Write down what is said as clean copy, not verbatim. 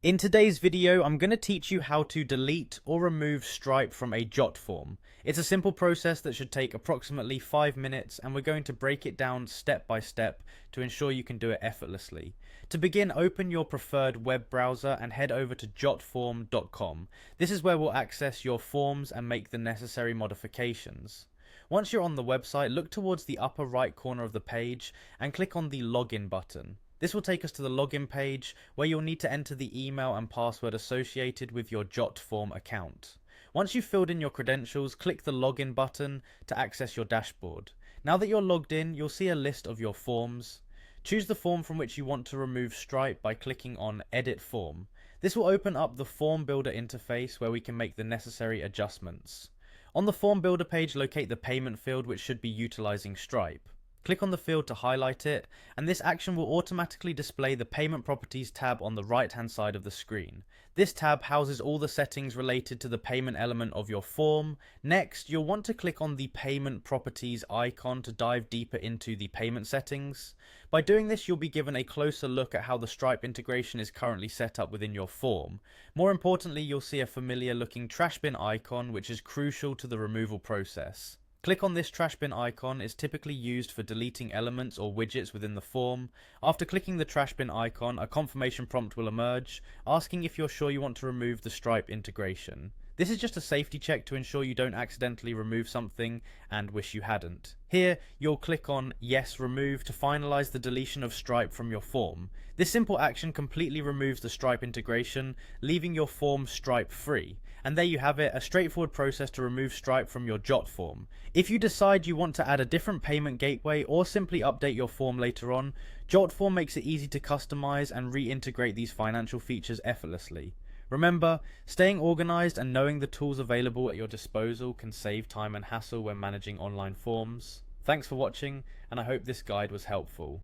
In today's video, I'm going to teach you how to delete or remove Stripe from a Jotform. It's a simple process that should take approximately 5 minutes, and we're going to break it down step by step to ensure you can do it effortlessly. To begin, open your preferred web browser and head over to jotform.com. This is where we'll access your forms and make the necessary modifications. Once you're on the website, look towards the upper right corner of the page and click on the login button. This will take us to the login page where you'll need to enter the email and password associated with your Jotform account. Once you've filled in your credentials, click the login button to access your dashboard. Now that you're logged in, you'll see a list of your forms. Choose the form from which you want to remove Stripe by clicking on Edit Form. This will open up the Form Builder interface where we can make the necessary adjustments. On the Form Builder page, locate the payment field which should be utilizing Stripe. Click on the field to highlight it, and this action will automatically display the Payment Properties tab on the right hand side of the screen. This tab houses all the settings related to the payment element of your form. Next, you'll want to click on the Payment Properties icon to dive deeper into the payment settings. By doing this, you'll be given a closer look at how the Stripe integration is currently set up within your form. More importantly, you'll see a familiar looking trash bin icon, which is crucial to the removal process. Click on this trash bin icon. Is typically used for deleting elements or widgets within the form. After clicking the trash bin icon, a confirmation prompt will emerge, asking if you're sure you want to remove the Stripe integration. This is just a safety check to ensure you don't accidentally remove something and wish you hadn't. Here, you'll click on Yes Remove to finalize the deletion of Stripe from your form. This simple action completely removes the Stripe integration, leaving your form Stripe free. And there you have it, a straightforward process to remove Stripe from your Jotform. If you decide you want to add a different payment gateway or simply update your form later on, Jotform makes it easy to customize and reintegrate these financial features effortlessly. Remember, staying organized and knowing the tools available at your disposal can save time and hassle when managing online forms. Thanks for watching, and I hope this guide was helpful.